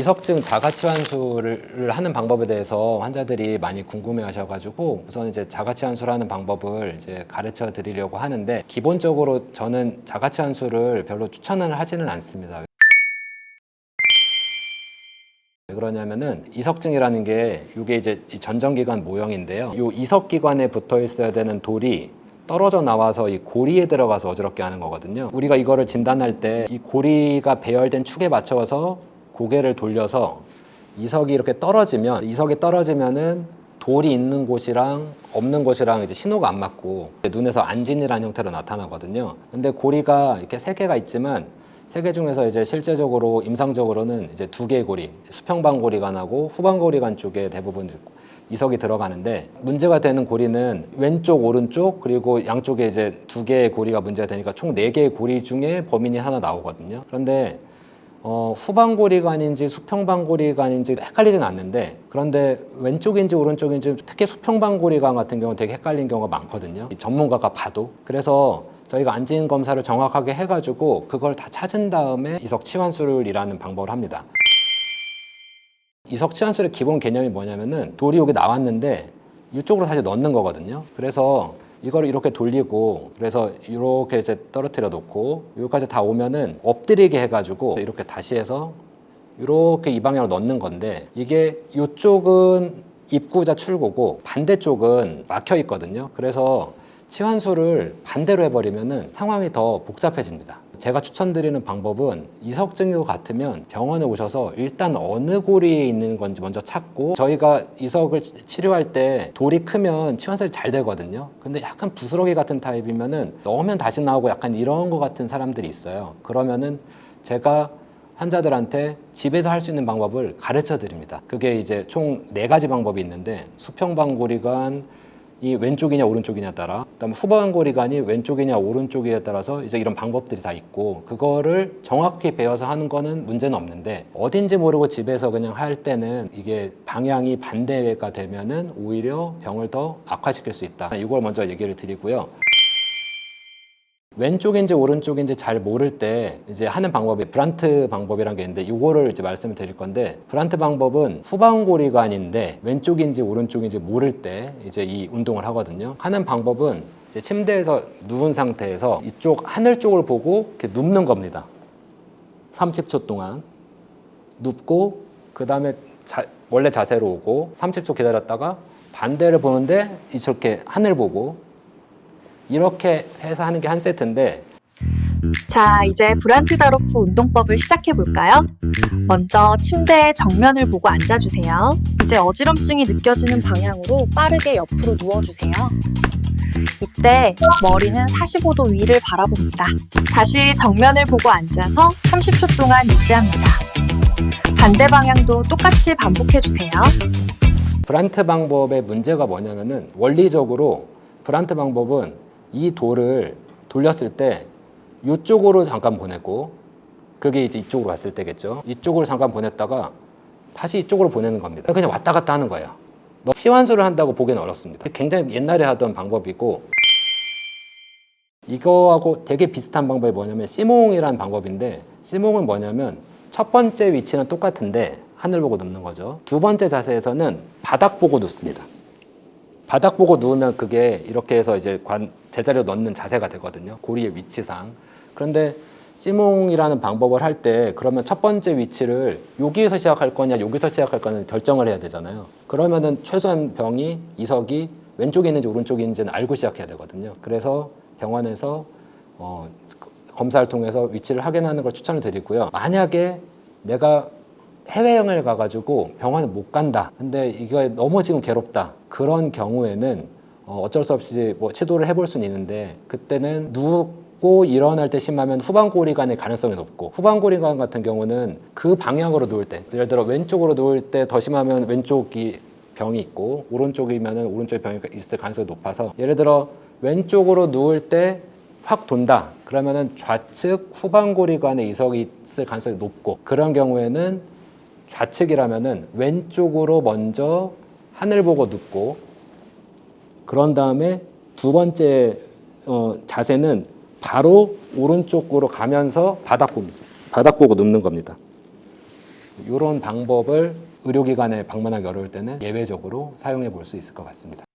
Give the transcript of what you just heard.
이석증 자가치환수를 하는 방법에 대해서 환자들이 많이 궁금해하셔가지고 우선 이제 자가치환수를 하는 방법을 이제 가르쳐 드리려고 하는데, 기본적으로 저는 자가치환수를 별로 추천을 하지는 않습니다. 왜 그러냐면은 이석증이라는 게 이게 이제 전정기관 모형인데요. 이 이석기관에 붙어 있어야 되는 돌이 떨어져 나와서 이 고리에 들어가서 어지럽게 하는 거거든요. 우리가 이거를 진단할 때 이 고리가 배열된 축에 맞춰서 고개를 돌려서 이석이 이렇게 떨어지면, 이석이 떨어지면은 돌이 있는 곳이랑 없는 곳이랑 이제 신호가 안 맞고 눈에서 안진이라는 형태로 나타나거든요. 근데 고리가 이렇게 세 개가 있지만 세 개 중에서 이제 실제적으로 임상적으로는 이제 두 개의 고리, 수평방고리관하고 후방고리관 쪽에 대부분 이석이 들어가는데, 문제가 되는 고리는 왼쪽, 오른쪽, 그리고 양쪽에 이제 두 개의 고리가 문제가 되니까 총 네 개의 고리 중에 범인이 하나 나오거든요. 그런데 후방고리관인지 수평방고리관인지 헷갈리진 않는데, 그런데 왼쪽인지 오른쪽인지 특히 수평방고리관 같은 경우는 되게 헷갈리는 경우가 많거든요. 전문가가 봐도. 그래서 저희가 안진 검사를 정확하게 해가지고 그걸 다 찾은 다음에 이석치환술이라는 방법을 합니다. 이석치환술의 기본 개념이 뭐냐면은 돌이 여기 나왔는데 이쪽으로 다시 넣는 거거든요. 그래서 이걸 이렇게 돌리고, 그래서 이렇게 이제 떨어뜨려 놓고 여기까지 다 오면은 엎드리게 해가지고 이렇게 다시 해서 이렇게 이 방향으로 넣는 건데, 이게 이쪽은 입구자 출구고 반대쪽은 막혀 있거든요. 그래서 치환술을 반대로 해버리면은 상황이 더 복잡해집니다. 제가 추천드리는 방법은 이석증이 같으면 병원에 오셔서 일단 어느 고리에 있는 건지 먼저 찾고, 저희가 이석을 치료할 때 돌이 크면 치환술이 잘 되거든요. 근데 약간 부스러기 같은 타입이면은 넣으면 다시 나오고 약간 이런 거 같은 사람들이 있어요. 그러면은 제가 환자들한테 집에서 할 수 있는 방법을 가르쳐 드립니다. 그게 이제 총 4가지 방법이 있는데, 수평방고리관 이 왼쪽이냐 오른쪽이냐 따라, 그다음에 후방고리관이 왼쪽이냐 오른쪽이냐에 따라서 이제 이런 방법들이 다 있고, 그거를 정확히 배워서 하는 거는 문제는 없는데, 어딘지 모르고 집에서 그냥 할 때는 이게 방향이 반대가 되면은 오히려 병을 더 악화시킬 수 있다. 이걸 먼저 얘기를 드리고요. 왼쪽인지 오른쪽인지 잘 모를 때 이제 하는 방법이 브란트 방법이라는 게 있는데, 이거를 이제 말씀을 드릴 건데, 브란트 방법은 후방고리관인데 왼쪽인지 오른쪽인지 모를 때 이제 이 운동을 하거든요. 하는 방법은 이제 침대에서 누운 상태에서 이쪽 하늘 쪽을 보고 이렇게 눕는 겁니다. 30초 동안 눕고, 그 다음에 원래 자세로 오고 30초 기다렸다가 반대를 보는데 이렇게 하늘 보고, 이렇게 해서 하는 게 한 세트인데, 자, 이제 브란트-다로프 운동법을 시작해볼까요? 먼저 침대의 정면을 보고 앉아주세요. 이제 어지럼증이 느껴지는 방향으로 빠르게 옆으로 누워주세요. 이때 머리는 45도 위를 바라봅니다. 다시 정면을 보고 앉아서 30초 동안 유지합니다. 반대 방향도 똑같이 반복해주세요. 브란트 방법의 문제가 뭐냐면은, 원리적으로 브란트 방법은 이 돌을 돌렸을 때 이쪽으로 잠깐 보내고, 그게 이제 이쪽으로 왔을 때겠죠. 이쪽으로 잠깐 보냈다가 다시 이쪽으로 보내는 겁니다. 그냥 왔다 갔다 하는 거예요. 치환술을 한다고 보기는 어렵습니다. 굉장히 옛날에 하던 방법이고, 이거하고 되게 비슷한 방법이 뭐냐면 시몽이라는 방법인데, 시몽은 뭐냐면 첫 번째 위치는 똑같은데 하늘 보고 눕는 거죠. 두 번째 자세에서는 바닥 보고 눕습니다. 바닥 보고 누우면 그게 이렇게 해서 이제 제자리로 넣는 자세가 되거든요. 고리의 위치상. 그런데 시몽이라는 방법을 할 때 그러면 첫 번째 위치를 여기에서 시작할 거냐 여기서 시작할 거냐 결정을 해야 되잖아요. 그러면은 최소한 병이 이석이 왼쪽에 있는지 오른쪽에 있는지는 알고 시작해야 되거든요. 그래서 병원에서 검사를 통해서 위치를 확인하는 걸 추천을 드리고요. 만약에 내가 해외여행을 가가지고 병원에 못 간다, 근데 이거 너무 지금 괴롭다, 그런 경우에는 어쩔 수 없이 뭐 시도를 해볼 수는 있는데, 그때는 눕고 일어날 때 심하면 후방고리관의 가능성이 높고, 후방고리관 같은 경우는 그 방향으로 누울 때, 예를 들어 왼쪽으로 누울 때 더 심하면 왼쪽이 병이 있고 오른쪽이면 오른쪽에 병이 있을 가능성이 높아서, 예를 들어 왼쪽으로 누울 때 확 돈다 그러면은 좌측 후방고리관에 이석이 있을 가능성이 높고, 그런 경우에는 좌측이라면은 왼쪽으로 먼저 하늘 보고 눕고, 그런 다음에 두 번째 자세는 바로 오른쪽으로 가면서 바닥 보고 눕는 겁니다. 이런 방법을 의료기관에 방문하기 어려울 때는 예외적으로 사용해 볼 수 있을 것 같습니다.